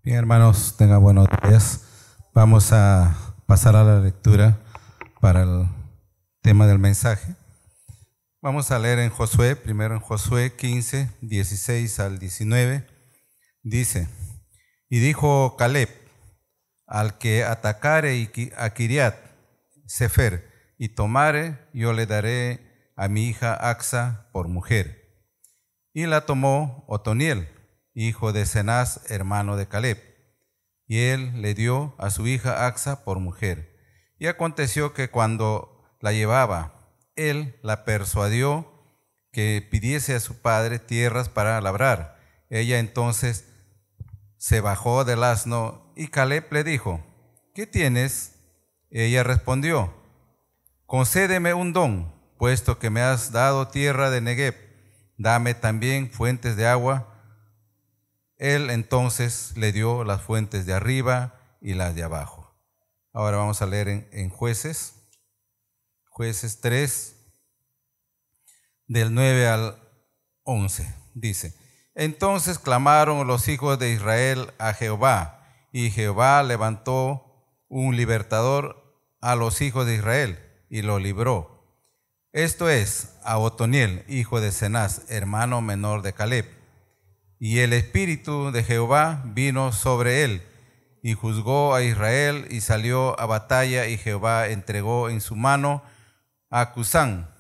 Bien, hermanos, tengan buenos días. Vamos a pasar a la lectura para el tema del mensaje. Vamos a leer en Josué, primero en Josué 15, 16 al 19. Dice: Y dijo Caleb: al que atacare a Kiriat Sefer y tomare, yo le daré a mi hija Axa por mujer. Y la tomó Otoniel, hijo de Cenaz, hermano de Caleb, y él le dio a su hija Axa por mujer. Y aconteció que cuando la llevaba, él la persuadió que pidiese a su padre tierras para labrar. Ella entonces se bajó del asno y Caleb le dijo: ¿qué tienes? Ella respondió: concédeme un don, puesto que me has dado tierra de Negev, dame también fuentes de agua. Él entonces le dio las fuentes de arriba y las de abajo. Ahora vamos a leer en Jueces 3, del 9 al 11. Dice: entonces clamaron los hijos de Israel a Jehová, y Jehová levantó un libertador a los hijos de Israel, y lo libró. Esto es, a Otoniel, hijo de Cenaz, hermano menor de Caleb. Y el espíritu de Jehová vino sobre él, y juzgó a Israel, y salió a batalla, y Jehová entregó en su mano a Cusán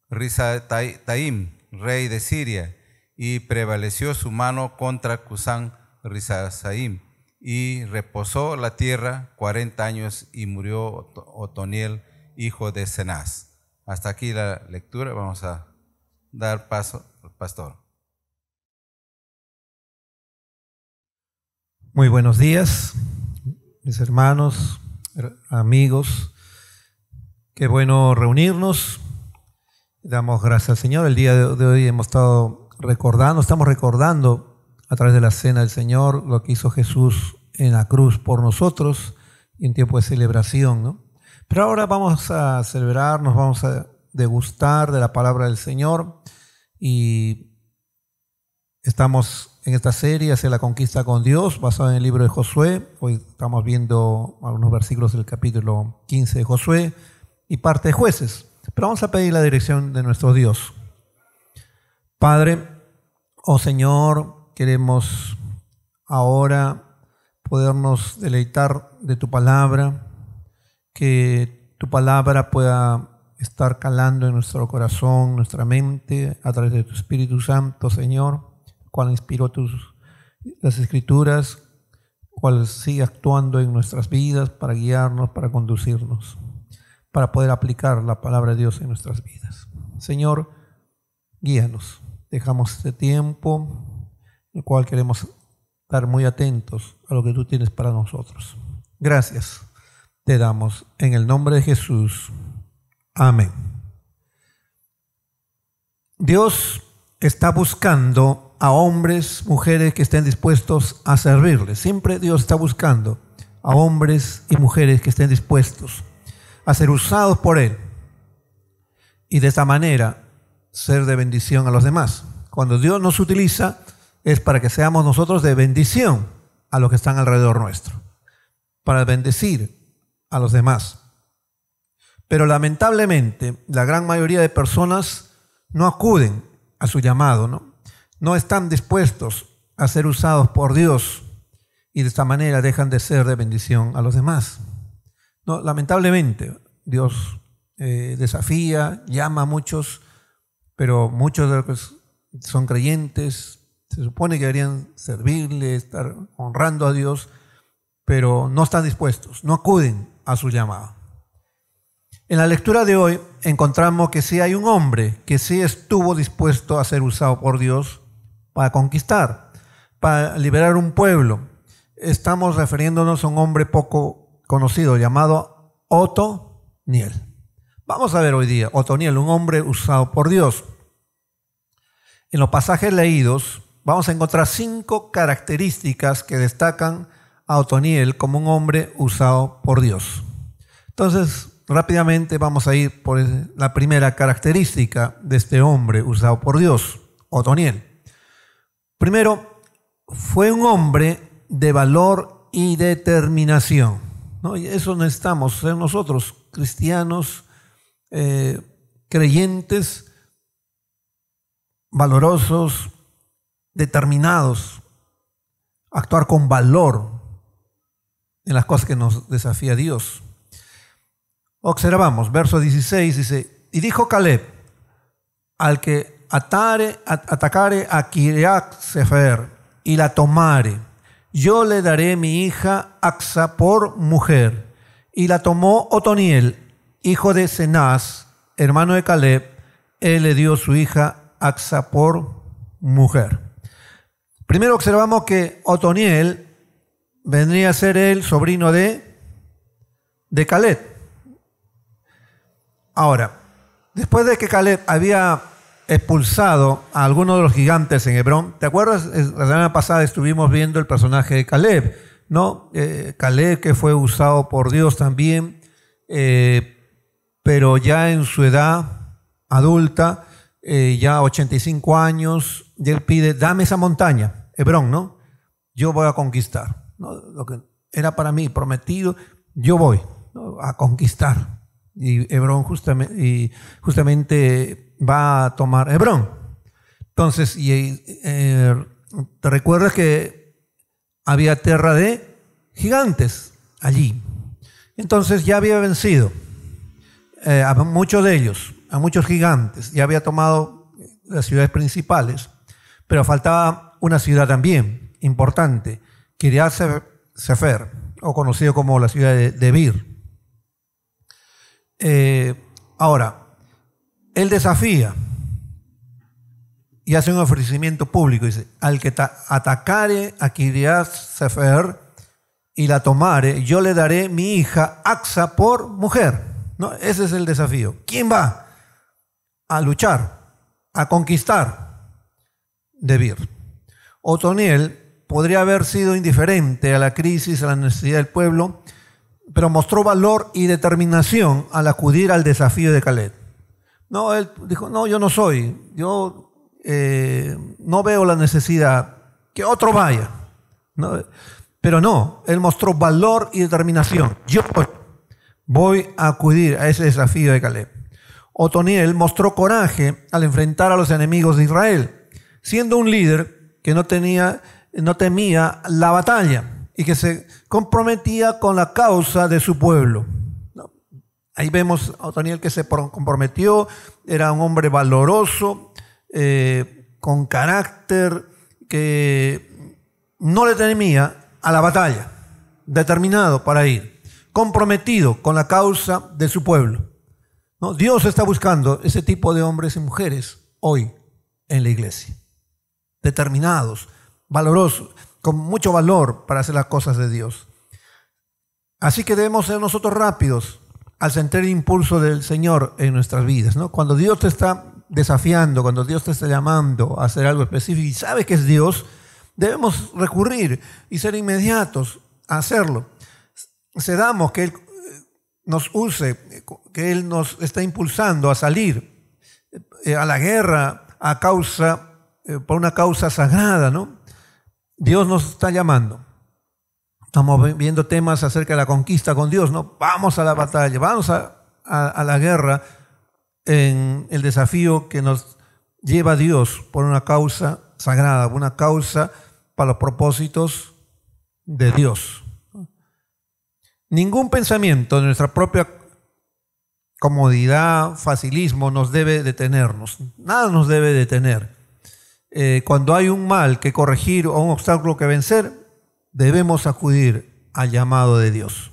Risataim, rey de Siria, y prevaleció su mano contra Cusán Risataim, y reposó la tierra 40 años, y murió Otoniel, hijo de Cenaz. Hasta aquí la lectura. Vamos a dar paso al pastor. Muy buenos días, mis hermanos, amigos. Qué bueno reunirnos. Damos gracias al Señor. El día de hoy estamos recordando a través de la cena del Señor lo que hizo Jesús en la cruz por nosotros y en tiempo de celebración, ¿no? Pero ahora vamos a celebrar, nos vamos a degustar de la palabra del Señor, y estamos en esta serie hacia la conquista con Dios, basada en el libro de Josué. Hoy estamos viendo algunos versículos del capítulo 15 de Josué y parte de Jueces. Pero vamos a pedir la dirección de nuestro Dios. Padre, oh Señor, queremos ahora podernos deleitar de tu palabra, que tu palabra pueda estar calando en nuestro corazón, nuestra mente, a través de tu Espíritu Santo, Señor, cual inspiró las Escrituras, cual sigue actuando en nuestras vidas para guiarnos, para conducirnos, para poder aplicar la palabra de Dios en nuestras vidas. Señor, guíanos. Dejamos este tiempo en el cual queremos estar muy atentos a lo que tú tienes para nosotros. Gracias te damos en el nombre de Jesús. Amén. Dios está buscando a hombres, mujeres que estén dispuestos a servirle. Siempre Dios está buscando a hombres y mujeres que estén dispuestos a ser usados por Él, y de esta manera ser de bendición a los demás. Cuando Dios nos utiliza es para que seamos nosotros de bendición a los que están alrededor nuestro, para bendecir a los demás. Pero lamentablemente la gran mayoría de personas no acuden a su llamado, no están dispuestos a ser usados por Dios, y de esta manera dejan de ser de bendición a los demás. No, lamentablemente Dios desafía, llama a muchos, pero muchos de los que son creyentes se supone que deberían servirle, estar honrando a Dios, pero no están dispuestos, no acuden a su llamado. En la lectura de hoy encontramos que sí hay un hombre que sí estuvo dispuesto a ser usado por Dios para conquistar, para liberar un pueblo. Estamos refiriéndonos a un hombre poco conocido llamado Otoniel. Vamos a ver hoy día Otoniel, un hombre usado por Dios. En los pasajes leídos vamos a encontrar 5 características que destacan a Otoniel como un hombre usado por Dios. Entonces, rápidamente vamos a ir por la primera característica de este hombre usado por Dios, Otoniel. Primero, fue un hombre de valor y determinación, ¿no? Y eso necesitamos ser nosotros, cristianos, creyentes, valorosos, determinados, actuar con valor en las cosas que nos desafía Dios. Observamos, verso 16 dice, y dijo Caleb, al que atacare a Kiriat Sefer y la tomare, yo le daré mi hija Axa por mujer. Y la tomó Otoniel, hijo de Cenaz, hermano de Caleb, él le dio su hija Axa por mujer. Primero observamos que Otoniel vendría a ser el sobrino de Caleb. Ahora, después de que Caleb había expulsado a algunos de los gigantes en Hebrón, ¿te acuerdas? La semana pasada estuvimos viendo el personaje de Caleb, ¿no? Caleb, que fue usado por Dios también, pero ya en su edad adulta, ya 85 años, y él pide, dame esa montaña, Hebrón, ¿no? Yo voy a conquistar, ¿no? Lo que era para mí prometido, yo voy, ¿no?, a conquistar. Y Hebrón justamente va a tomar Hebrón. Entonces, te recuerdas que había tierra de gigantes allí. Entonces ya había vencido a muchos de ellos, a muchos gigantes. Ya había tomado las ciudades principales, pero faltaba una ciudad también importante, Kiriat Sefer, o conocido como la ciudad de Debir. Ahora, él desafía y hace un ofrecimiento público. Dice, al que atacare a Kiriat Sefer y la tomare, yo le daré mi hija Axa por mujer, ¿no? Ese es el desafío. ¿Quién va a luchar, a conquistar Debir? Otoniel podría haber sido indiferente a la crisis, a la necesidad del pueblo, pero mostró valor y determinación al acudir al desafío de Caleb. No, él dijo, no, yo no soy, yo no veo la necesidad, que otro vaya, ¿no? Pero no, él mostró valor y determinación. Yo voy a acudir a ese desafío de Caleb. Otoniel mostró coraje al enfrentar a los enemigos de Israel, siendo un líder que no temía la batalla y que se comprometía con la causa de su pueblo. Ahí vemos a Otoniel que se comprometió, era un hombre valoroso, con carácter, que no le temía a la batalla, determinado para ir, comprometido con la causa de su pueblo, ¿no? Dios está buscando ese tipo de hombres y mujeres hoy en la iglesia, determinados, valorosos, con mucho valor para hacer las cosas de Dios. Así que debemos ser nosotros rápidos al sentir el impulso del Señor en nuestras vidas, ¿no? Cuando Dios te está desafiando, cuando Dios te está llamando a hacer algo específico y sabe que es Dios, debemos recurrir y ser inmediatos a hacerlo. Cedamos que Él nos use, que Él nos está impulsando a salir a la guerra por una causa sagrada, ¿no? Dios nos está llamando. Estamos viendo temas acerca de la conquista con Dios, ¿no? Vamos a la batalla, vamos a la guerra en el desafío que nos lleva Dios por una causa sagrada, una causa para los propósitos de Dios. Ningún pensamiento de nuestra propia comodidad, facilismo nos debe detenernos. Nada nos debe detener. Cuando hay un mal que corregir o un obstáculo que vencer, debemos acudir al llamado de Dios.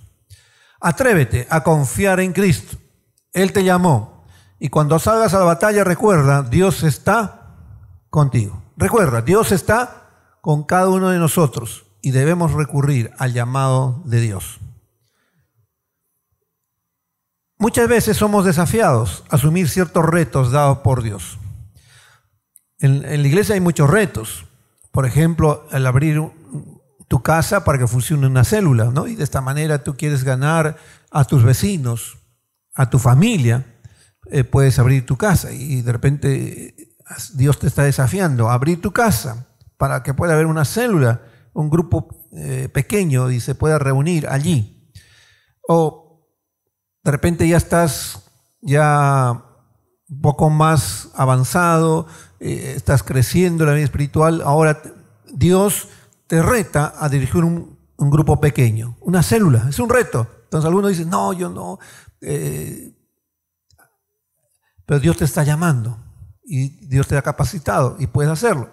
Atrévete a confiar en Cristo. Él te llamó. Y cuando salgas a la batalla, recuerda, Dios está contigo. Recuerda, Dios está con cada uno de nosotros y debemos recurrir al llamado de Dios. Muchas veces somos desafiados a asumir ciertos retos dados por Dios. En la iglesia hay muchos retos. Por ejemplo, el abrir tu casa para que funcione una célula, ¿no? Y de esta manera tú quieres ganar a tus vecinos, a tu familia, puedes abrir tu casa y de repente Dios te está desafiando a abrir tu casa para que pueda haber una célula, un grupo pequeño y se pueda reunir allí. O de repente ya estás ya un poco más avanzado, estás creciendo en la vida espiritual, ahora Dios te reta a dirigir un grupo pequeño, una célula, es un reto. Entonces algunos dicen, no, yo no, pero Dios te está llamando y Dios te ha capacitado y puedes hacerlo.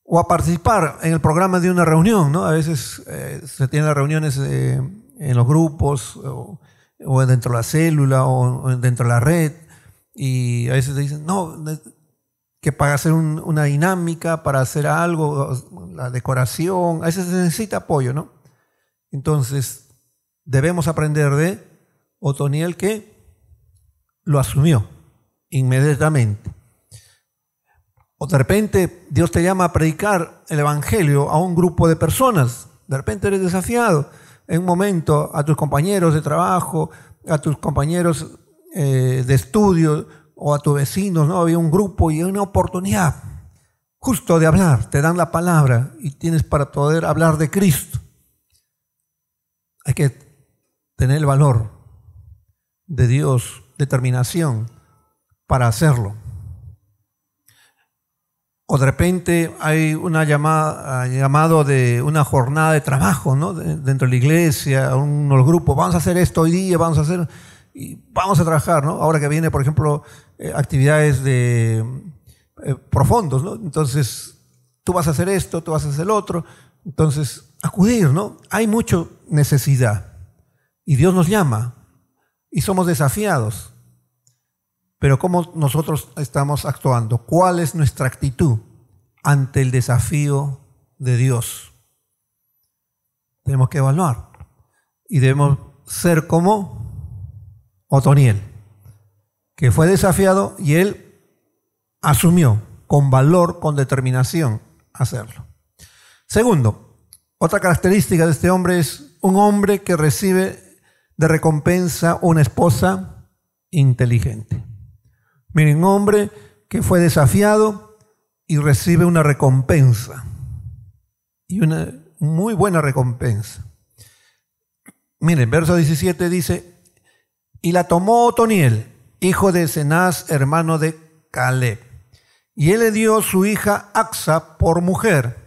O a participar en el programa de una reunión, ¿no? A veces se tienen las reuniones en los grupos o dentro de la célula o dentro de la red, y a veces te dicen, no, que para hacer una dinámica, para hacer algo, la decoración, a veces se necesita apoyo, ¿no? Entonces debemos aprender de Otoniel, que lo asumió inmediatamente. O de repente Dios te llama a predicar el evangelio a un grupo de personas. De repente eres desafiado en un momento a tus compañeros de trabajo, a tus compañeros de estudio o a tus vecinos, ¿no? Había un grupo y una oportunidad justo de hablar. Te dan la palabra y tienes para poder hablar de Cristo. Hay que tener el valor de Dios, determinación para hacerlo. O de repente hay una llamado de una jornada de trabajo, ¿no? Dentro de la iglesia, unos grupos, vamos a hacer esto hoy día, vamos a trabajar, ¿no? Ahora que viene, por ejemplo, actividades de profundos, ¿no? Entonces, tú vas a hacer esto, tú vas a hacer el otro. Entonces, acudir, ¿no? Hay mucha necesidad y Dios nos llama y somos desafiados. Pero ¿cómo nosotros estamos actuando? ¿Cuál es nuestra actitud ante el desafío de Dios? Tenemos que evaluar y debemos ser como Otoniel, que fue desafiado y él asumió con valor, con determinación hacerlo. Segundo, otra característica de este hombre es un hombre que recibe de recompensa una esposa inteligente. Miren, un hombre que fue desafiado y recibe una recompensa, y una muy buena recompensa. Miren, verso 17 dice, y la tomó Otoniel, hijo de Cenaz, hermano de Caleb, y él le dio su hija Acsa por mujer.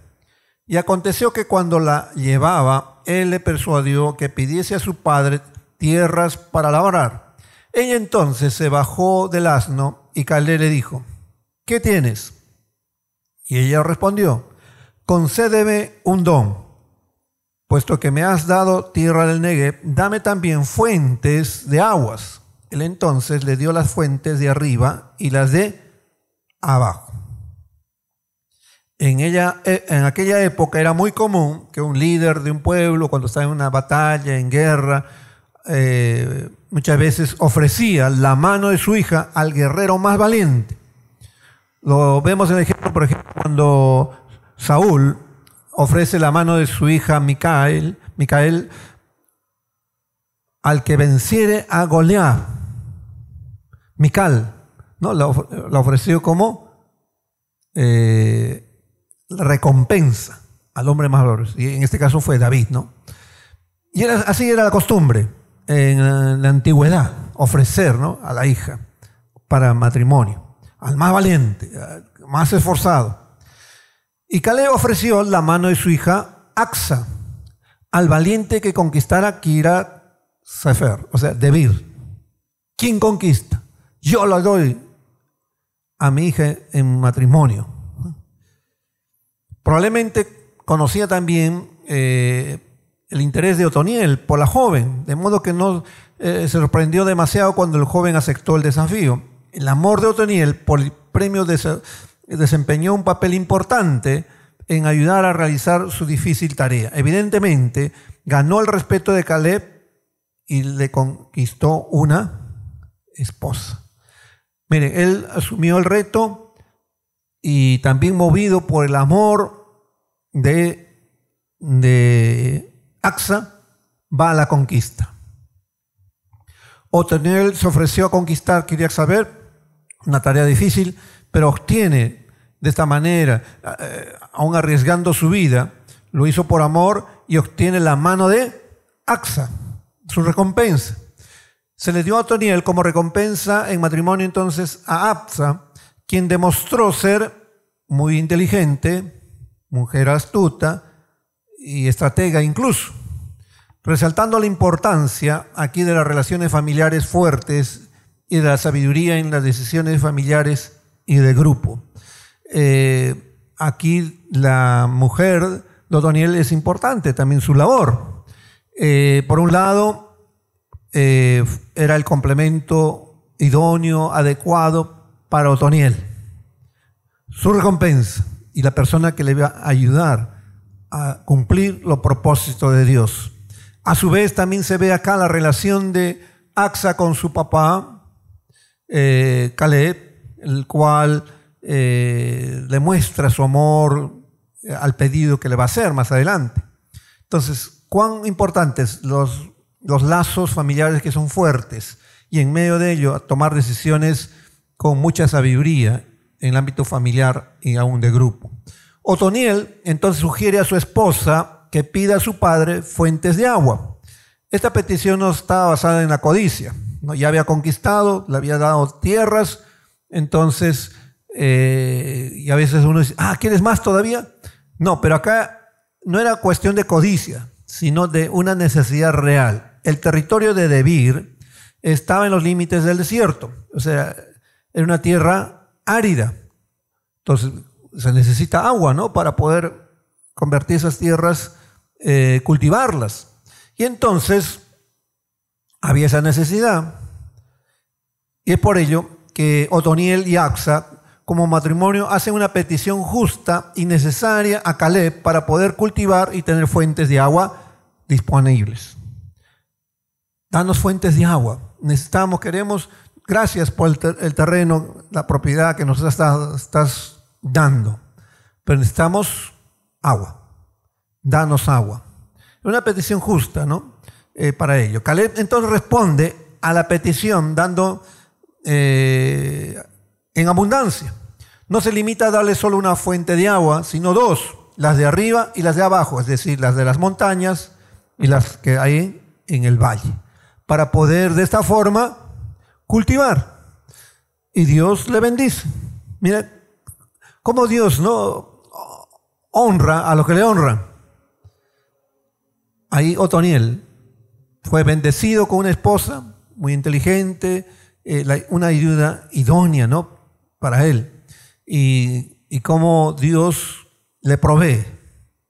Y aconteció que cuando la llevaba, él le persuadió que pidiese a su padre tierras para labrar. Ella entonces se bajó del asno y Caleb le dijo, ¿qué tienes? Y ella respondió, concédeme un don, puesto que me has dado tierra del Negev, dame también fuentes de aguas. Él entonces le dio las fuentes de arriba y las de abajo. En aquella época era muy común que un líder de un pueblo, cuando estaba en una batalla, en guerra, muchas veces ofrecía la mano de su hija al guerrero más valiente. Lo vemos en el ejemplo, por ejemplo, cuando Saúl ofrece la mano de su hija Micael al que venciere a Goliat. Mical, ¿no? La ofreció como recompensa al hombre más valioso. Y en este caso fue David, ¿no? Y así era la costumbre en la antigüedad, ofrecer, ¿no?, a la hija para matrimonio, al más valiente, al más esforzado. Y Caleb ofreció la mano de su hija Acsa al valiente que conquistara Kiriat Sefer, o sea, Debir. ¿Quién conquista? Yo la doy a mi hija en matrimonio. Probablemente conocía también el interés de Otoniel por la joven, de modo que no se sorprendió demasiado cuando el joven aceptó el desafío. El amor de Otoniel por el premio desempeñó un papel importante en ayudar a realizar su difícil tarea. Evidentemente, ganó el respeto de Caleb y le conquistó una esposa. Miren, él asumió el reto y también movido por el amor de Acsa, va a la conquista. Otoniel se ofreció a conquistar Kiriat Sefer, una tarea difícil, pero obtiene de esta manera, aún arriesgando su vida, lo hizo por amor y obtiene la mano de Axa, su recompensa. Se le dio a Otoniel como recompensa en matrimonio entonces a Axa, quien demostró ser muy inteligente, mujer astuta y estratega incluso, resaltando la importancia aquí de las relaciones familiares fuertes y de la sabiduría en las decisiones familiares y de grupo. Aquí la mujer de Otoniel es importante, también su labor. Por un lado, era el complemento idóneo, adecuado para Otoniel. Su recompensa y la persona que le va a ayudar a cumplir los propósitos de Dios. A su vez, también se ve acá la relación de Axa con su papá, Caleb, el cual le muestra su amor al pedido que le va a hacer más adelante. Entonces, cuán importantes los lazos familiares que son fuertes y en medio de ello tomar decisiones con mucha sabiduría en el ámbito familiar y aún de grupo. Otoniel entonces sugiere a su esposa que pida a su padre fuentes de agua. Esta petición no estaba basada en la codicia, ¿no? Ya había conquistado, le había dado tierras, entonces, y a veces uno dice, ¿quieres más todavía? No, pero acá no era cuestión de codicia, sino de una necesidad real. El territorio de Debir estaba en los límites del desierto, o sea, era una tierra árida. Entonces, se necesita agua, ¿no?, para poder convertir esas tierras, cultivarlas. Y entonces, había esa necesidad. Y es por ello que Otoniel y Axa, como matrimonio, hacen una petición justa y necesaria a Caleb para poder cultivar y tener fuentes de agua disponibles. Danos fuentes de agua. Necesitamos, queremos, gracias por el terreno, la propiedad que nos estás dando. Pero necesitamos agua. Danos agua. Es una petición justa, ¿no? Para ello. Caleb entonces responde a la petición dando en abundancia. No se limita a darle solo una fuente de agua, sino dos, las de arriba y las de abajo, es decir, las de las montañas y las que hay en el valle, para poder de esta forma cultivar. Y Dios le bendice. Mira cómo Dios no honra a los que le honran. Ahí Otoniel fue bendecido con una esposa muy inteligente, una ayuda idónea, ¿no?, para él. Y cómo Dios le provee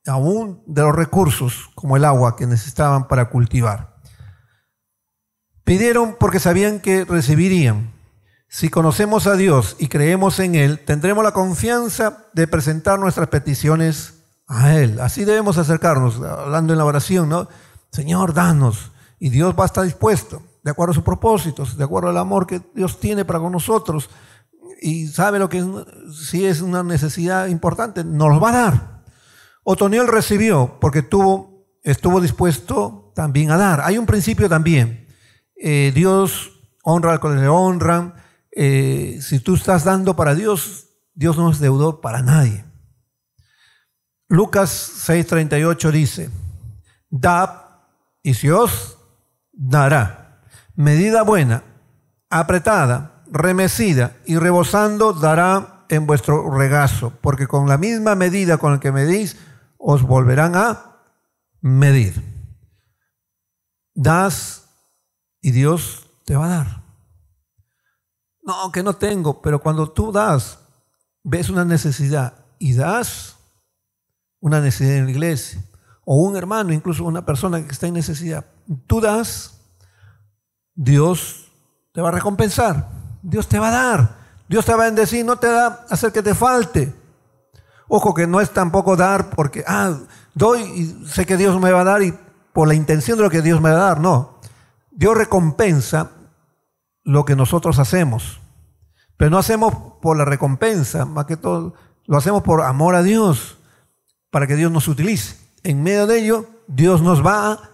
aún de los recursos como el agua que necesitaban para cultivar. Pidieron porque sabían que recibirían. Si conocemos a Dios y creemos en Él, tendremos la confianza de presentar nuestras peticiones a Él. Así debemos acercarnos, hablando en la oración, ¿no? Señor, danos. Y Dios va a estar dispuesto, de acuerdo a sus propósitos, de acuerdo al amor que Dios tiene para con nosotros. Y sabe lo que si es una necesidad importante, nos lo va a dar. Otoniel recibió porque estuvo dispuesto también a dar. Hay un principio también. Dios honra al que le honran. Si tú estás dando para Dios, Dios no es deudor para nadie. Lucas 6:38 dice: dad y se os dará. Medida buena, apretada, remecida y rebosando dará en vuestro regazo, porque con la misma medida con la que medís, os volverán a medir. Das y Dios te va a dar. No, que no tengo, pero cuando tú das, ves una necesidad y das una necesidad en la iglesia, o un hermano, incluso una persona que está en necesidad, tú das, Dios te va a recompensar. Dios te va a dar, Dios te va a bendecir, no te va a hacer que te falte. Ojo que no es tampoco dar porque, doy y sé que Dios me va a dar y por la intención de lo que Dios me va a dar, no. Dios recompensa lo que nosotros hacemos, pero no hacemos por la recompensa, más que todo lo hacemos por amor a Dios, para que Dios nos utilice. En medio de ello, Dios nos va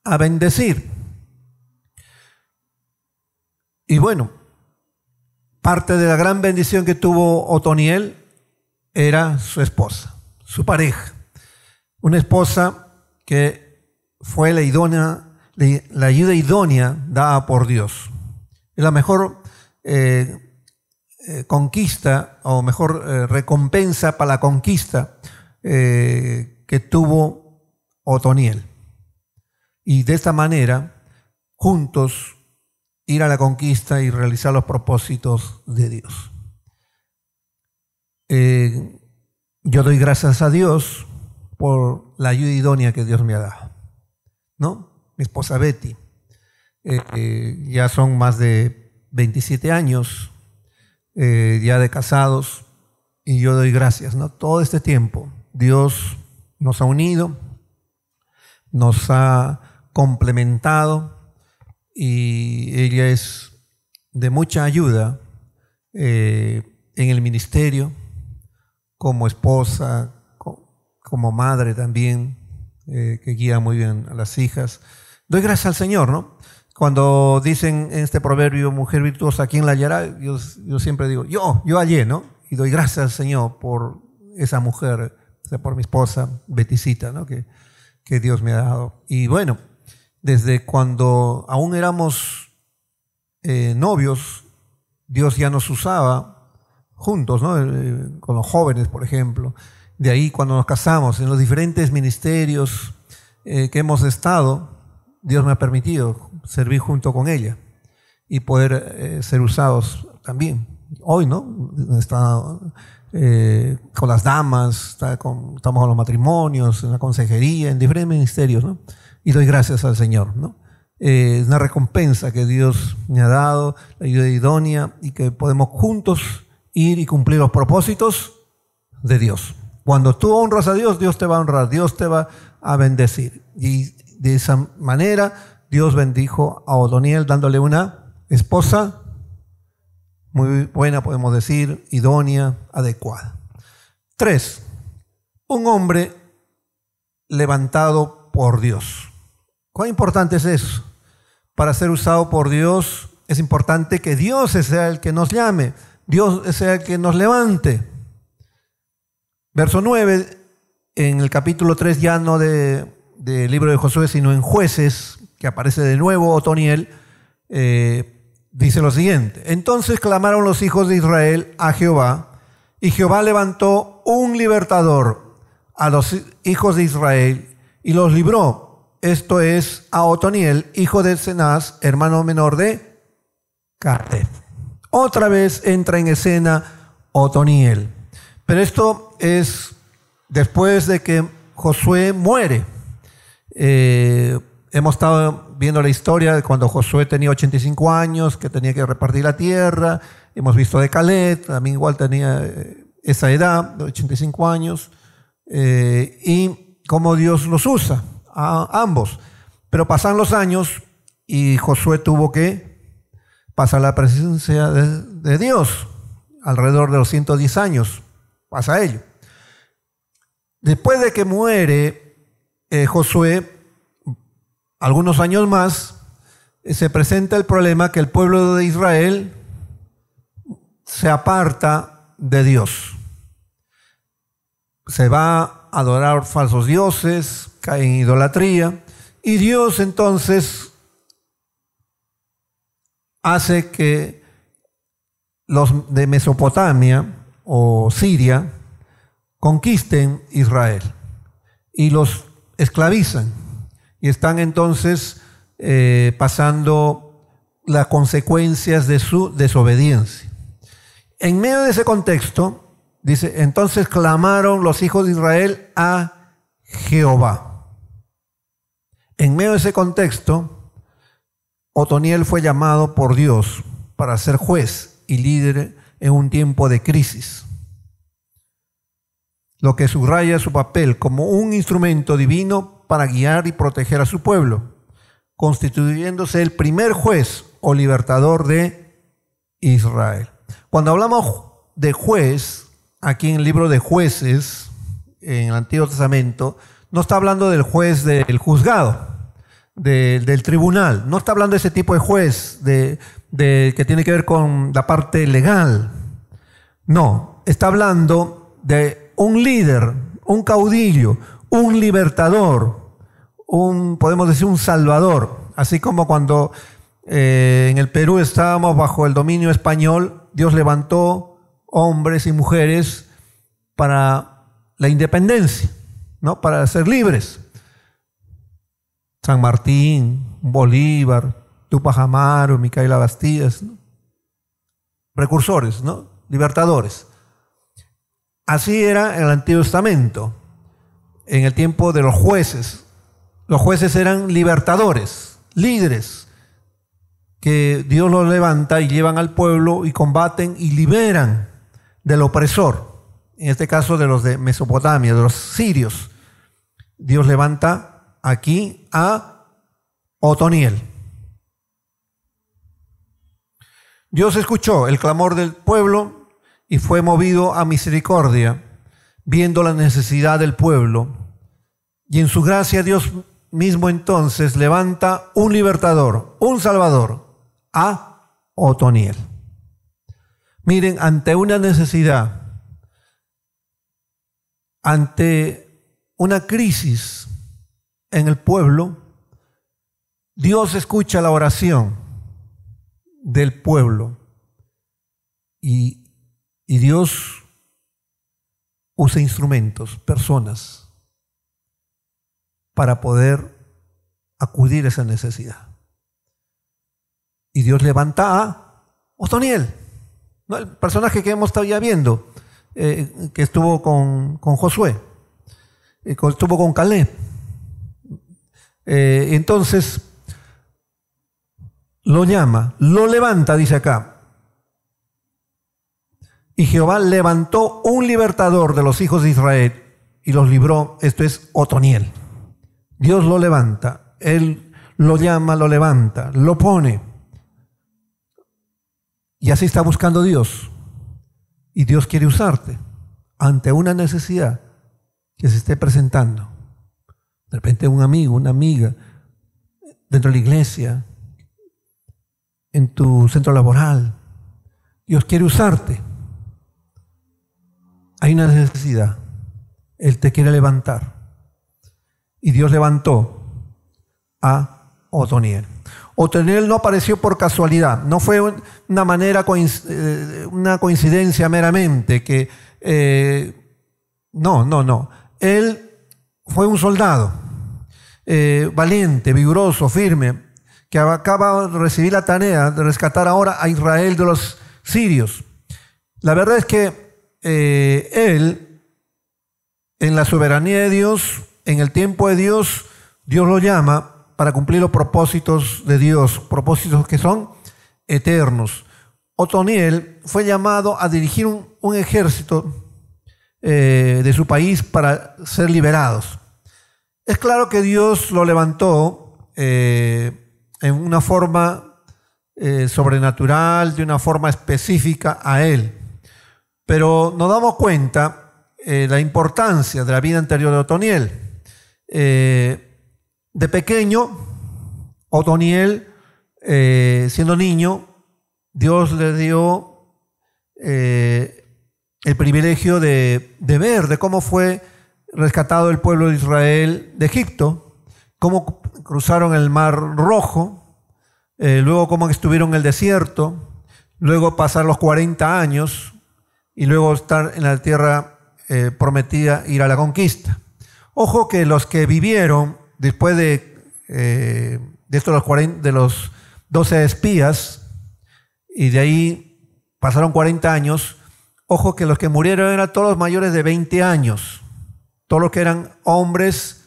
a bendecir. Y bueno, parte de la gran bendición que tuvo Otoniel era su esposa, su pareja. Una esposa que fue la ayuda idónea dada por Dios. Es la mejor conquista o mejor recompensa para la conquista que tuvo Otoniel. Y de esta manera, juntos, ir a la conquista y realizar los propósitos de Dios. Yo doy gracias a Dios por la ayuda idónea que Dios me ha dado, ¿no? Mi esposa Betty, ya son más de 27 años ya de casados, y yo doy gracias, ¿no? Todo este tiempo Dios nos ha unido, nos ha complementado, y ella es de mucha ayuda en el ministerio, como esposa, como madre también, que guía muy bien a las hijas. Doy gracias al Señor, ¿no? Cuando dicen en este proverbio, mujer virtuosa, ¿a quién la hallará? Yo siempre digo, yo hallé, ¿no? Y doy gracias al Señor por esa mujer, o sea, por mi esposa, Beticita, ¿no? Que Dios me ha dado. Y bueno, desde cuando aún éramos novios, Dios ya nos usaba juntos, ¿no? Con los jóvenes, por ejemplo. De ahí, cuando nos casamos, en los diferentes ministerios que hemos estado, Dios me ha permitido servir junto con ella y poder ser usados también. Hoy, ¿no? Está con las damas, estamos con los matrimonios, en la consejería, en diferentes ministerios, ¿no? Y doy gracias al Señor, ¿no? Es una recompensa que Dios me ha dado, la ayuda idónea, y que podemos juntos ir y cumplir los propósitos de Dios. Cuando tú honras a Dios, Dios te va a honrar, Dios te va a bendecir. Y de esa manera Dios bendijo a Otoniel dándole una esposa muy buena, podemos decir, idónea, adecuada. 3. Un hombre levantado por Dios. ¿Cuán importante es eso? Para ser usado por Dios es importante que Dios sea el que nos llame, Dios sea el que nos levante. Verso 9, en el capítulo 3, ya no del libro de Josué, sino en Jueces, que aparece de nuevo Otoniel, dice lo siguiente: entonces clamaron los hijos de Israel a Jehová, y Jehová levantó un libertador a los hijos de Israel y los libró. Esto es a Otoniel, hijo de Cenaz, hermano menor de Caleb. Otra vez entra en escena Otoniel. Pero esto es después de que Josué muere. Hemos estado viendo la historia de cuando Josué tenía 85 años, que tenía que repartir la tierra. Hemos visto de Caleb, también igual tenía esa edad, de 85 años. Y cómo Dios los usa, a ambos. Pero pasan los años y Josué tuvo que pasar la presencia de Dios, alrededor de los 110 años. Pasa ello. Después de que muere Josué, algunos años más, se presenta el problema que el pueblo de Israel se aparta de Dios. Se va a adorar falsos dioses, cae en idolatría, y Dios entonces hace que los de Mesopotamia o Siria conquisten Israel y los esclavizan, y están entonces pasando las consecuencias de su desobediencia. En medio de ese contexto, dice, entonces clamaron los hijos de Israel a Jehová. En medio de ese contexto, Otoniel fue llamado por Dios para ser juez y líder en un tiempo de crisis, lo que subraya su papel como un instrumento divino para guiar y proteger a su pueblo, constituyéndose el primer juez o libertador de Israel. Cuando hablamos de juez, aquí en el libro de Jueces, en el Antiguo Testamento, no está hablando del juez del juzgado, del tribunal, no está hablando de ese tipo de juez que tiene que ver con la parte legal. No, está hablando de un líder, un caudillo, un libertador, podemos decir un salvador, así como cuando en el Perú estábamos bajo el dominio español, Dios levantó hombres y mujeres para la independencia, ¿no? Para ser libres. San Martín, Bolívar, Tupac Amaru, Micaela Bastidas, ¿no? Precursores, ¿no? Libertadores. Así era en el Antiguo Testamento, en el tiempo de los jueces. Los jueces eran libertadores, líderes, que Dios los levanta y llevan al pueblo y combaten y liberan del opresor, en este caso de los de Mesopotamia, de los sirios. Dios levanta aquí a Otoniel. Dios escuchó el clamor del pueblo y fue movido a misericordia, viendo la necesidad del pueblo. Y en su gracia Dios mismo entonces levanta un libertador, un salvador, a Otoniel. Miren, ante una necesidad, ante una crisis en el pueblo, Dios escucha la oración del pueblo y Dios usa instrumentos, personas, para poder acudir a esa necesidad. Y Dios levanta a Otoniel, ¿no? El personaje que hemos estado ya viendo, que estuvo con Josué, estuvo con Caleb. Entonces, lo llama, lo levanta, dice acá. Y Jehová levantó un libertador de los hijos de Israel y los libró. Esto es Otoniel. Dios lo levanta, Él lo llama, lo levanta, lo pone. Y así está buscando Dios. Y Dios quiere usarte ante una necesidad que se esté presentando. De repente un amigo, una amiga, dentro de la iglesia, en tu centro laboral. Dios quiere usarte. Hay una necesidad. Él te quiere levantar. Y Dios levantó a Otoniel. Otoniel no apareció por casualidad, no fue una coincidencia meramente que no. Él fue un soldado valiente, vigoroso, firme, que acaba de recibir la tarea de rescatar ahora a Israel de los sirios. La verdad es que él, en la soberanía de Dios, en el tiempo de Dios, Dios lo llama para cumplir los propósitos de Dios, propósitos que son eternos. Otoniel fue llamado a dirigir un ejército de su país para ser liberados. Es claro que Dios lo levantó en una forma sobrenatural, de una forma específica a él. Pero nos damos cuenta la importancia de la vida anterior de Otoniel. De pequeño, Otoniel, siendo niño, Dios le dio el privilegio de ver de cómo fue rescatado el pueblo de Israel de Egipto, cómo cruzaron el Mar Rojo, luego cómo estuvieron en el desierto, luego pasar los 40 años y luego estar en la tierra prometida, ir a la conquista. Ojo que los que vivieron después de los 12 espías, y de ahí pasaron 40 años, ojo que los que murieron eran todos mayores de 20 años, todos los que eran hombres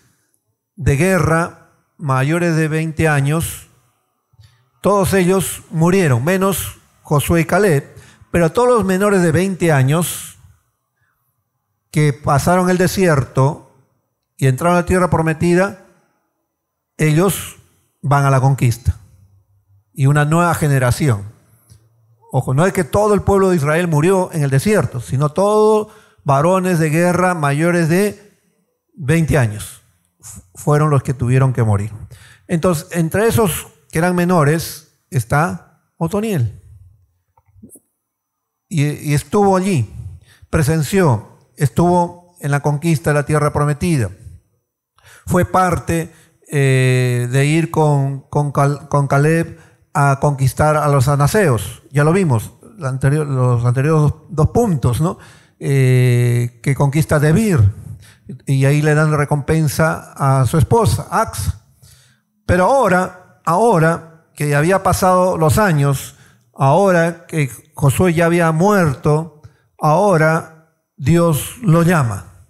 de guerra mayores de 20 años, todos ellos murieron, menos Josué y Caleb, pero todos los menores de 20 años que pasaron el desierto y entraron a la tierra prometida, ellos van a la conquista. Y una nueva generación. Ojo, no es que todo el pueblo de Israel murió en el desierto, sino todos varones de guerra mayores de 20 años fueron los que tuvieron que morir. Entonces, entre esos que eran menores está Otoniel. Y estuvo allí, presenció, estuvo en la conquista de la tierra prometida. Fue parte de ir con Caleb a conquistar a los anaseos. Ya lo vimos, los anteriores dos puntos, ¿no? Que conquista Debir, y ahí le dan recompensa a su esposa, Ax. Pero ahora que había pasado los años, ahora que Josué ya había muerto, ahora Dios lo llama.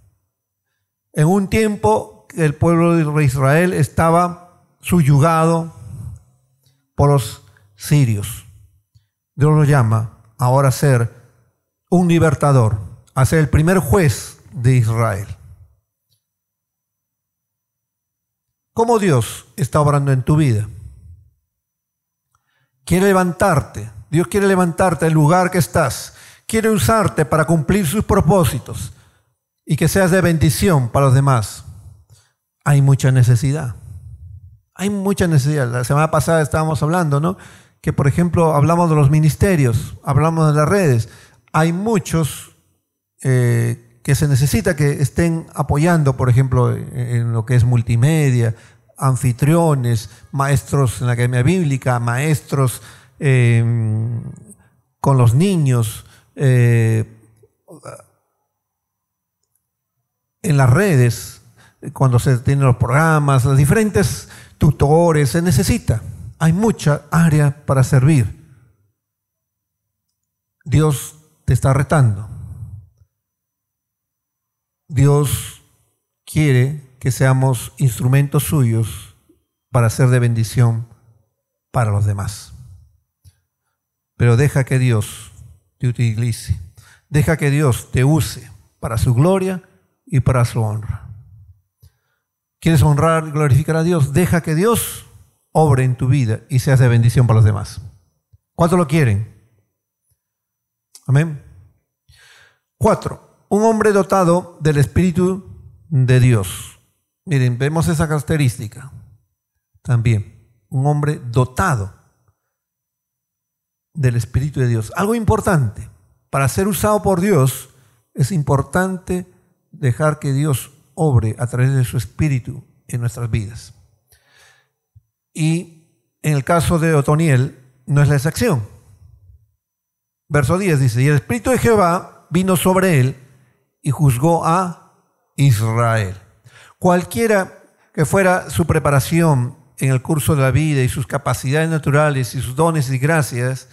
En un tiempo que el pueblo de Israel estaba subyugado por los sirios, Dios lo llama ahora a ser un libertador, a ser el primer juez de Israel. ¿Cómo Dios está obrando en tu vida? Quiere levantarte. Dios quiere levantarte del lugar que estás. Quiere usarte para cumplir sus propósitos y que seas de bendición para los demás. Hay mucha necesidad. Hay mucha necesidad. La semana pasada estábamos hablando, ¿no? Que, por ejemplo, hablamos de los ministerios, hablamos de las redes. Hay muchos que se necesita que estén apoyando, por ejemplo, en lo que es multimedia, anfitriones, maestros en la Academia Bíblica, maestros con los niños, en las redes, cuando se tienen los programas, los diferentes tutores, se necesita. Hay mucha área para servir. Dios te está retando. Dios quiere que seamos instrumentos suyos para ser de bendición para los demás. Pero deja que Dios te utilice. Deja que Dios te use para su gloria y para su honra. ¿Quieres honrar y glorificar a Dios? Deja que Dios obre en tu vida y seas de bendición para los demás. ¿Cuántos lo quieren? Amén. 4. Un hombre dotado del Espíritu de Dios. Miren, vemos esa característica también. Un hombre dotado del Espíritu de Dios. Algo importante. Para ser usado por Dios, es importante dejar que Dios obre a través de su Espíritu en nuestras vidas. Y en el caso de Otoniel, no es la excepción. Verso 10 dice: y el Espíritu de Jehová vino sobre él y juzgó a Israel. Cualquiera que fuera su preparación en el curso de la vida y sus capacidades naturales y sus dones y gracias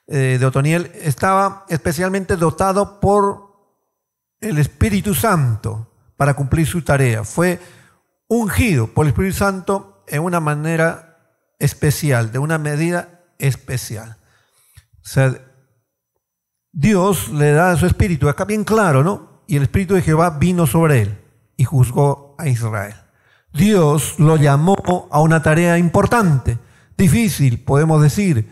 de Otoniel, estaba especialmente dotado por el Espíritu Santo para cumplir su tarea. Fue ungido por el Espíritu Santo en una manera especial, de una medida especial. O sea, Dios le da su Espíritu, acá bien claro, ¿no? Y el Espíritu de Jehová vino sobre él y juzgó a Israel. Dios lo llamó a una tarea importante, difícil, podemos decir,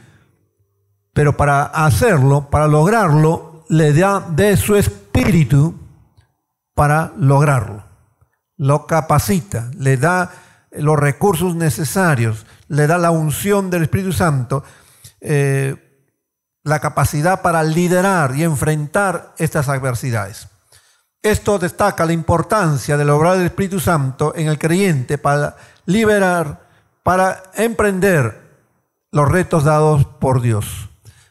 pero para hacerlo, para lograrlo, le da de su Espíritu para lograrlo. Lo capacita, le da los recursos necesarios, le da la unción del Espíritu Santo, la capacidad para liderar y enfrentar estas adversidades. Esto destaca la importancia del obrar del Espíritu Santo en el creyente para liberar, para emprender los retos dados por Dios,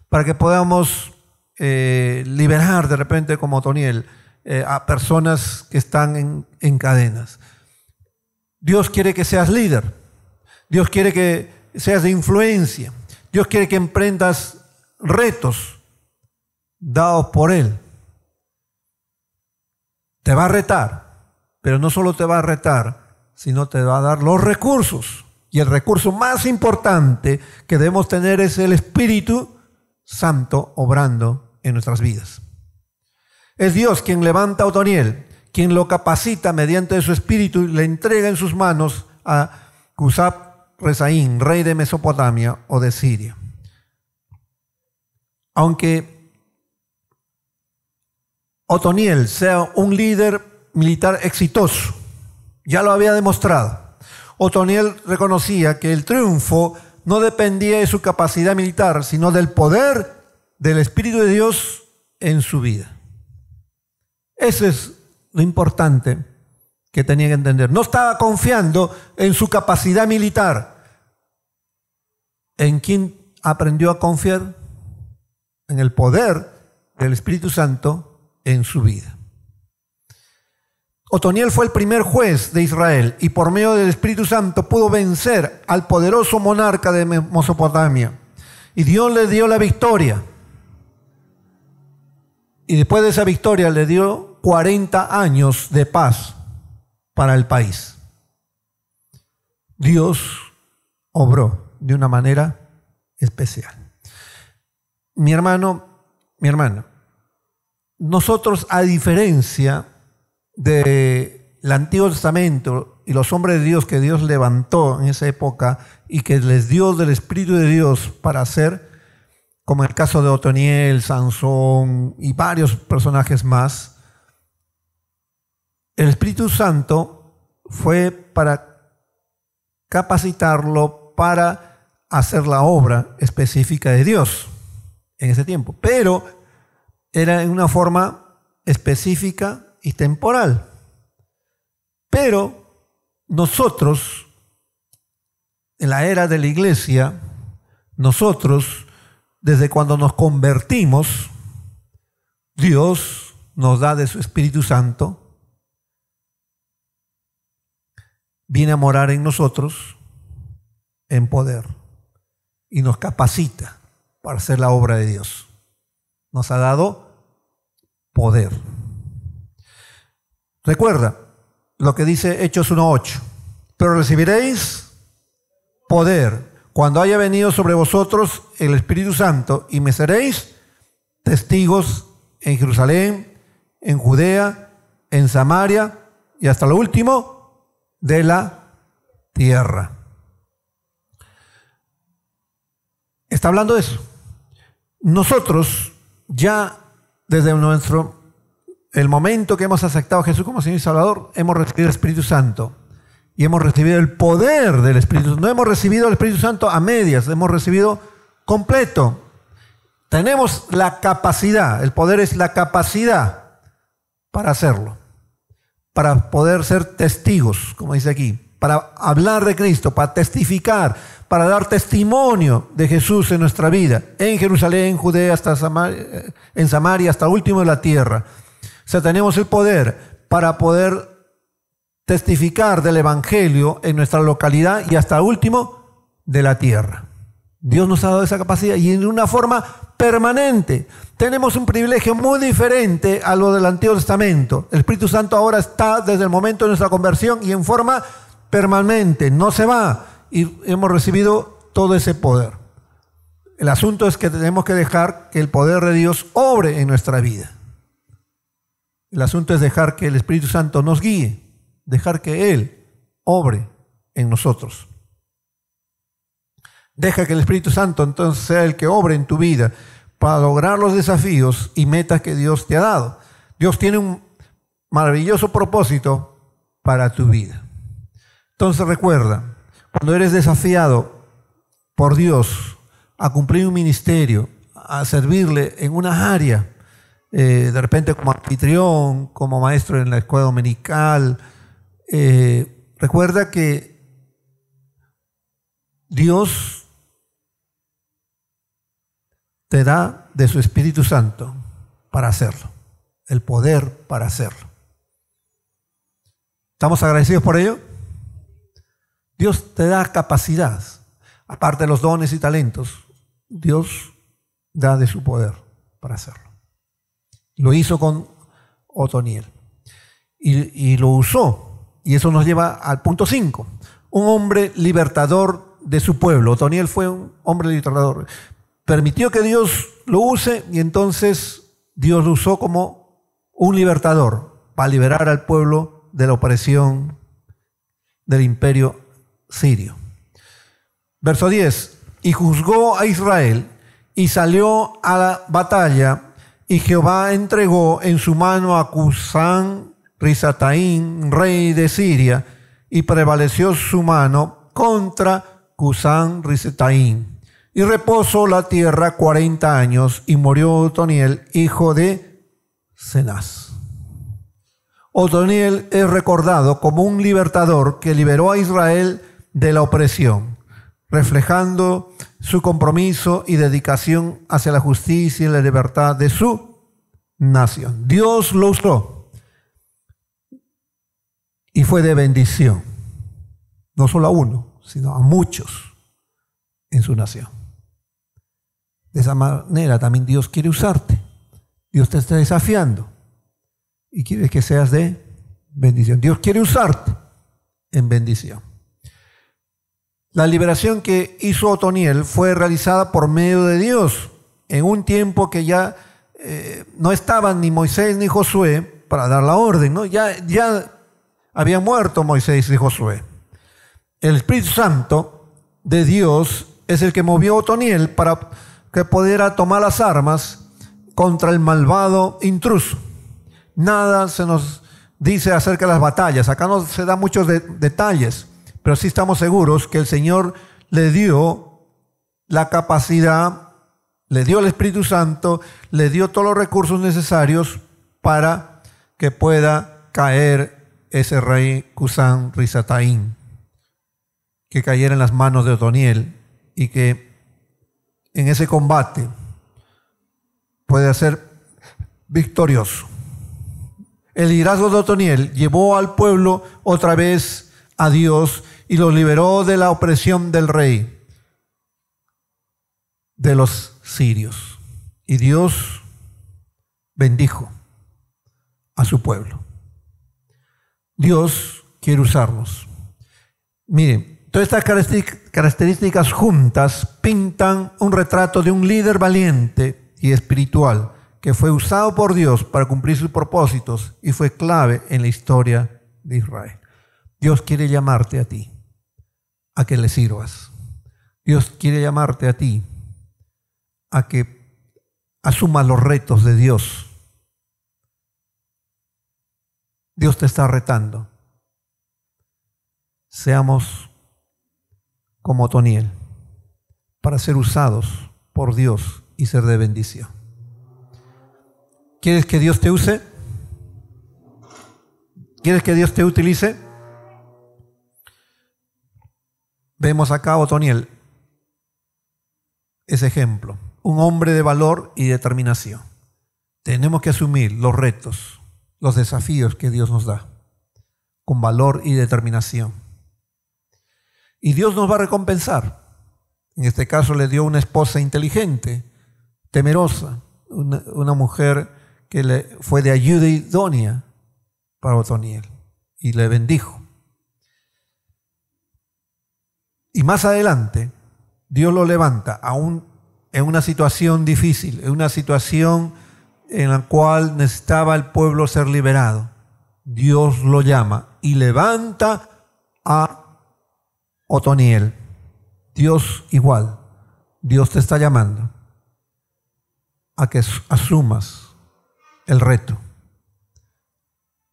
para que podamos liberar de repente, como Otoniel, a personas que están en cadenas. Dios quiere que seas líder. Dios quiere que seas de influencia. Dios quiere que emprendas retos dados por Él. Te va a retar, pero no solo te va a retar, sino te va a dar los recursos. Y el recurso más importante que debemos tener es el Espíritu Santo obrando en nuestras vidas. Es Dios quien levanta a Otoniel, quien lo capacita mediante su Espíritu y le entrega en sus manos a Cusab-Resaín, rey de Mesopotamia o de Siria. Aunque Otoniel sea un líder militar exitoso, ya lo había demostrado. Otoniel reconocía que el triunfo no dependía de su capacidad militar, sino del poder del Espíritu de Dios en su vida. Eso es lo importante que tenía que entender. No estaba confiando en su capacidad militar. ¿En quién aprendió a confiar? En el poder del Espíritu Santo en su vida. Otoniel fue el primer juez de Israel y por medio del Espíritu Santo pudo vencer al poderoso monarca de Mesopotamia. Y Dios le dio la victoria. Y después de esa victoria le dio 40 años de paz para el país. Dios obró de una manera especial. Mi hermano, mi hermana, nosotros, a diferencia del Antiguo Testamento y los hombres de Dios que Dios levantó en esa época y que les dio del Espíritu de Dios para hacer, como el caso de Otoniel, Sansón y varios personajes más, el Espíritu Santo fue para capacitarlo para hacer la obra específica de Dios en ese tiempo, pero era en una forma específica y temporal. Pero nosotros, en la era de la iglesia, nosotros, desde cuando nos convertimos, Dios nos da de su Espíritu Santo, viene a morar en nosotros en poder y nos capacita para hacer la obra de Dios. Nos ha dado poder. Recuerda lo que dice Hechos 1:8. Pero recibiréis poder cuando haya venido sobre vosotros el Espíritu Santo y me seréis testigos en Jerusalén, en Judea, en Samaria y hasta lo último de la tierra. Está hablando de eso. Nosotros ya desde el momento que hemos aceptado a Jesús como Señor y Salvador, hemos recibido el Espíritu Santo y hemos recibido el poder del Espíritu Santo. No hemos recibido el Espíritu Santo a medias, hemos recibido completo. Tenemos la capacidad, el poder es la capacidad para hacerlo, para poder ser testigos, como dice aquí, para hablar de Cristo, para testificar, para dar testimonio de Jesús en nuestra vida, en Jerusalén, en Judea, en Samaria, hasta el último de la tierra. O sea, tenemos el poder para poder testificar del Evangelio en nuestra localidad y hasta el último de la tierra. Dios nos ha dado esa capacidad y en una forma permanente. Tenemos un privilegio muy diferente a lo del Antiguo Testamento. El Espíritu Santo ahora está desde el momento de nuestra conversión y en forma permanente, no se va. Y hemos recibido todo ese poder. El asunto es que tenemos que dejar que el poder de Dios obre en nuestra vida. El asunto es dejar que el Espíritu Santo nos guíe, dejar que Él obre en nosotros. Deja que el Espíritu Santo entonces sea el que obre en tu vida para lograr los desafíos y metas que Dios te ha dado. Dios tiene un maravilloso propósito para tu vida. Entonces recuerda, cuando eres desafiado por Dios a cumplir un ministerio, a servirle en una área, de repente como anfitrión, como maestro en la escuela dominical, recuerda que Dios te da de su Espíritu Santo para hacerlo, el poder para hacerlo. ¿Estamos agradecidos por ello? Dios te da capacidad, aparte de los dones y talentos, Dios da de su poder para hacerlo. Lo hizo con Otoniel y lo usó, y eso nos lleva al punto 5, un hombre libertador de su pueblo. Otoniel fue un hombre libertador. Permitió que Dios lo use y entonces Dios lo usó como un libertador para liberar al pueblo de la opresión del imperio sirio. Verso 10. Y juzgó a Israel y salió a la batalla y Jehová entregó en su mano a Cusán Risataín, rey de Siria, y prevaleció su mano contra Cusán Risataín. Y reposó la tierra 40 años y murió Otoniel, hijo de Cenaz. Otoniel es recordado como un libertador que liberó a Israel de la opresión, reflejando su compromiso y dedicación hacia la justicia y la libertad de su nación. Dios lo usó y fue de bendición, no solo a uno, sino a muchos en su nación. De esa manera también Dios quiere usarte. Dios te está desafiando y quiere que seas de bendición. Dios quiere usarte en bendición. La liberación que hizo Otoniel fue realizada por medio de Dios en un tiempo que ya no estaban ni Moisés ni Josué para dar la orden, ¿no? Ya habían muerto Moisés y Josué. El Espíritu Santo de Dios es el que movió a Otoniel para que pudiera tomar las armas contra el malvado intruso. Nada se nos dice acerca de las batallas. Acá no se dan muchos detalles, pero sí estamos seguros que el Señor le dio la capacidad, le dio el Espíritu Santo, le dio todos los recursos necesarios para que pueda caer ese rey Cusán Risataín, que cayera en las manos de Otoniel y que en ese combate puede ser victorioso. El liderazgo de Otoniel llevó al pueblo otra vez a Dios y lo liberó de la opresión del rey de los sirios. Y Dios bendijo a su pueblo. Dios quiere usarnos. Miren, todas estas características juntas pintan un retrato de un líder valiente y espiritual que fue usado por Dios para cumplir sus propósitos y fue clave en la historia de Israel. Dios quiere llamarte a ti a que le sirvas. Dios quiere llamarte a ti a que asumas los retos de Dios. Dios te está retando. Seamos como Otoniel para ser usados por Dios y ser de bendición. ¿Quieres que Dios te use? ¿Quieres que Dios te utilice? Vemos acá a Otoniel, ese ejemplo, un hombre de valor y determinación. Tenemos que asumir los retos, los desafíos que Dios nos da, con valor y determinación. Y Dios nos va a recompensar. En este caso le dio una esposa inteligente, temerosa, una mujer que le fue de ayuda idónea para Otoniel y le bendijo. Y más adelante, Dios lo levanta aún en una situación difícil, en una situación en la cual necesitaba el pueblo ser liberado. Dios lo llama y levanta a Otoniel. Dios igual, Dios te está llamando a que asumas el reto,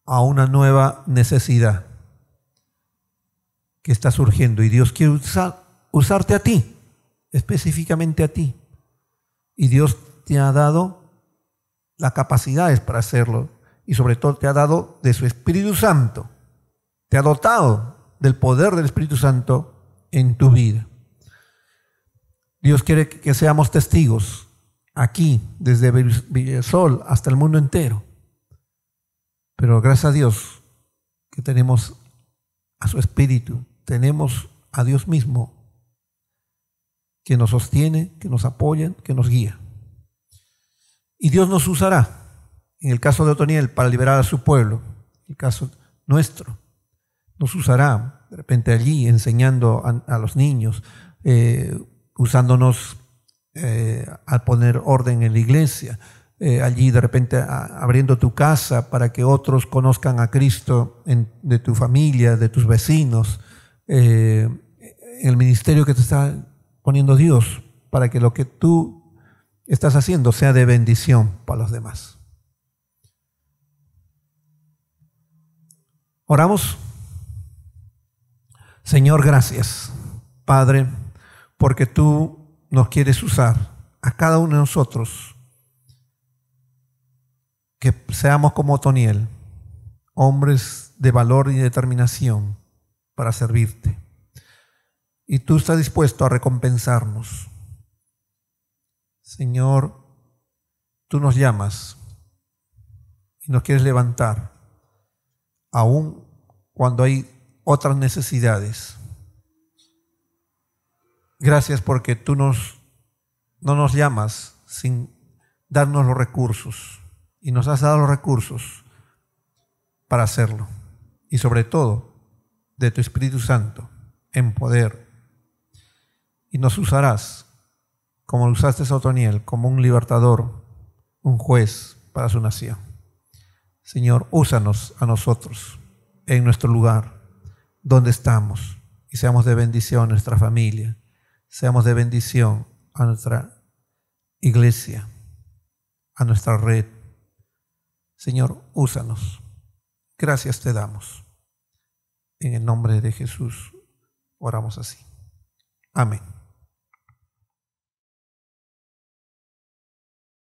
a una nueva necesidad que está surgiendo y Dios quiere usarte a ti, específicamente a ti. Y Dios te ha dado las capacidades para hacerlo y sobre todo te ha dado de su Espíritu Santo, te ha dotado del poder del Espíritu Santo en tu vida. Dios quiere que seamos testigos aquí, desde Villasol hasta el mundo entero. Pero gracias a Dios que tenemos a su Espíritu, tenemos a Dios mismo que nos sostiene, que nos apoya, que nos guía. Y Dios nos usará, en el caso de Otoniel, para liberar a su pueblo, en el caso nuestro, nos usará de repente allí enseñando a los niños, usándonos al poner orden en la iglesia, allí de repente abriendo tu casa para que otros conozcan a Cristo de tu familia, de tus vecinos, en el ministerio que te está poniendo Dios, para que lo que tú estás haciendo sea de bendición para los demás. Oramos. Señor, gracias, Padre, porque tú nos quieres usar a cada uno de nosotros, que seamos como Otoniel, hombres de valor y determinación para servirte. Y tú estás dispuesto a recompensarnos. Señor, tú nos llamas y nos quieres levantar, aun cuando hay otras necesidades. Gracias porque tú no nos llamas sin darnos los recursos, y nos has dado los recursos para hacerlo, y sobre todo de tu Espíritu Santo en poder, y nos usarás como lo usaste a Otoniel, como un libertador, un juez para su nación. Señor, úsanos a nosotros en nuestro lugar donde estamos, y seamos de bendición a nuestra familia, seamos de bendición a nuestra iglesia, a nuestra red. Señor, úsanos. Gracias te damos. En el nombre de Jesús oramos así. Amén.